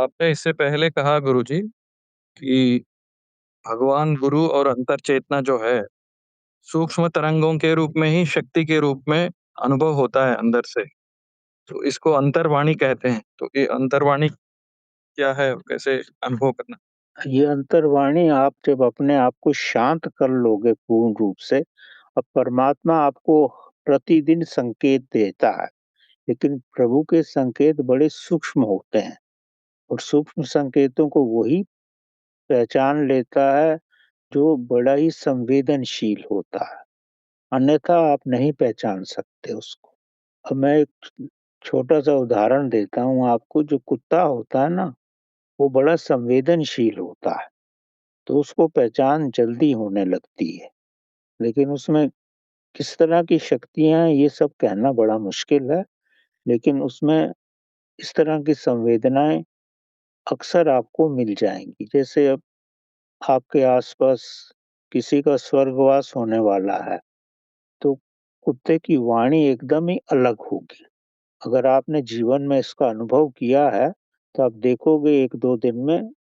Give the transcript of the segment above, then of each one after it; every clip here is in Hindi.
आपने इससे पहले कहा गुरुजी कि भगवान गुरु और अंतर चेतना जो है, सूक्ष्म तरंगों के रूप में ही शक्ति के रूप में अनुभव होता है अंदर से। तो इसको अंतर्वाणी कहते हैं। तो ये अंतर्वाणी क्या है और कैसे अनुभव करना? ये अंतर्वाणी आप जब अपने आप को शांत कर लोगे पूर्ण रूप से, अब परमात्मा आपको प्रतिदिन संकेत देता है, लेकिन प्रभु के संकेत बड़े सूक्ष्म होते हैं और सूक्ष्म संकेतों को वही पहचान लेता है जो बड़ा ही संवेदनशील होता है, अन्यथा आप नहीं पहचान सकते उसको। अब मैं एक छोटा-सा उदाहरण देता हूँ आपको, जो कुत्ता होता है ना, वो बड़ा संवेदनशील होता है, तो उसको पहचान जल्दी होने लगती है। लेकिन उसमें किस तरह की शक्तियाँ हैं ये सब कहना बड़ा मुश्किल है, लेकिन उसमें इस तरह की संवेदनाएँ अक्सर आपको मिल जाएँगी। जैसे अब आपके आस-पास किसी का स्वर्गवास होने वाला है, तो कुत्ते की वाणी एकदम ही अलग होगी। अगर आपने जीवन में इसका अनुभव किया है, तो आप देखोगे 1-2 दिन में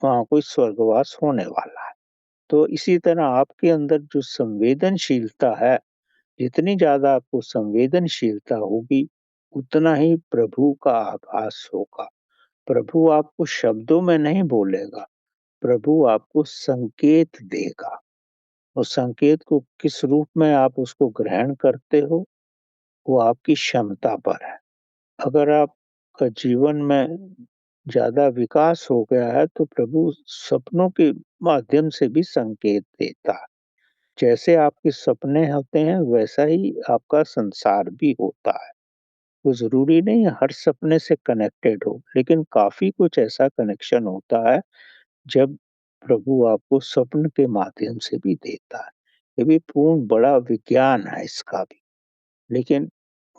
वहाँ कोई स्वर्गवास होने वाला है। तो इसी तरह आपके अंदर जो संवेदनशीलता है, जितनी ज़्यादा आपको संवेदनशीलता होगी, उतना ही प्रभु का आभास होगा। प्रभु आपको शब्दों में नहीं बोलेगा, प्रभु आपको संकेत देगा। उस संकेत को किस रूप में आप उसको ग्रहण करते हो, वो आपकी क्षमता पर है। अगर आपका जीवन में ज़्यादा विकास हो गया है, तो प्रभु सपनों के माध्यम से भी संकेत देता है। जैसे आपके सपने होते हैं, वैसा ही आपका संसार भी होता है। वो ज़रूरी नहीं है हर सपने से कनेक्टेड हो, लेकिन काफ़ी कुछ ऐसा कनेक्शन होता है, जब प्रभु आपको स्वप्न के माध्यम से भी देता है। ये भी पूर्ण बड़ा विज्ञान है इसका भी, लेकिन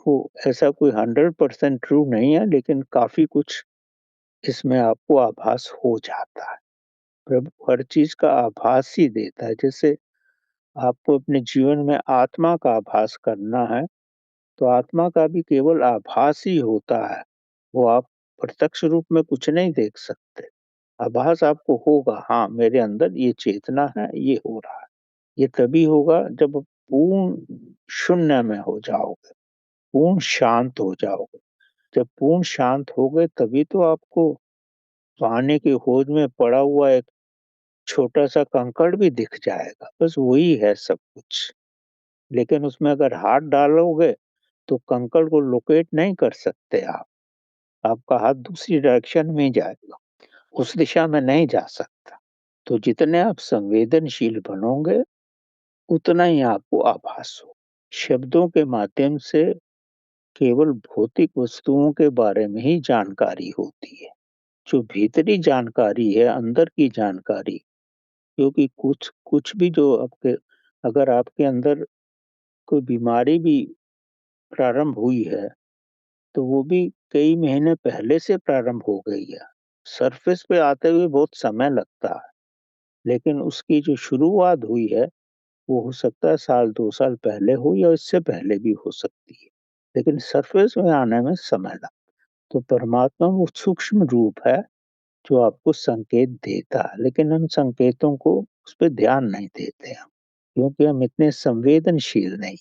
वो ऐसा कोई 100% ट्रू नहीं है, लेकिन काफ़ी कुछ इसमें आपको आभास हो जाता है। प्रभु हर चीज़ का आभास ही देता है। जैसे आपको अपने जीवन में आत्मा का आभास करना है, तो आत्मा का भी केवल आभास ही होता है। वो आप प्रत्यक्ष रूप में कुछ नहीं देख सकते। आभास आपको होगा, हाँ, मेरे अंदर ये चेतना है, ये हो रहा है। ये तभी होगा जब आप पूर्ण शून्य में हो जाओगे, पूर्ण शांत हो जाओगे। जब पूर्ण शांत हो गए तभी तो आपको पानी की होद में पड़ा हुआ एक छोटा-सा कंकड़ भी दिख जाएगा, बस वही है सब कुछ। लेकिन उसमें अगर हाथ डालोगे तो कंकड़ को लोकेट नहीं कर सकते आप। आपका हाथ दूसरी डायरेक्शन में जाएगा, उस दिशा में नहीं जा सकता। तो जितने आप संवेदनशील बनोगे, उतना ही आपको आभास हो। शब्दों के माध्यम से केवल भौतिक वस्तुओं के बारे में ही जानकारी होती है। जो भीतरी जानकारी है, अंदर की जानकारी, क्योंकि कुछ कुछ भी जो आपके अगर आपके अंदर कोई बीमारी भी प्रारंभ हुई है, तो वो भी कई महीने पहले से प्रारंभ हो गई है। सरफेस पे आते हुए बहुत समय लगता है, लेकिन उसकी जो शुरुआत हुई है, वो हो सकता है साल 2 साल पहले हो या इससे पहले भी हो सकती है। लेकिन सरफेस में आने में समय लगता है। तो परमात्मा वो सूक्ष्म रूप है, जो आपको संकेत देता है, लेकिन हम संकेतों को उस पे ध्यान नहीं देते हम, क्योंकि हम इतने संवेदनशील नहीं।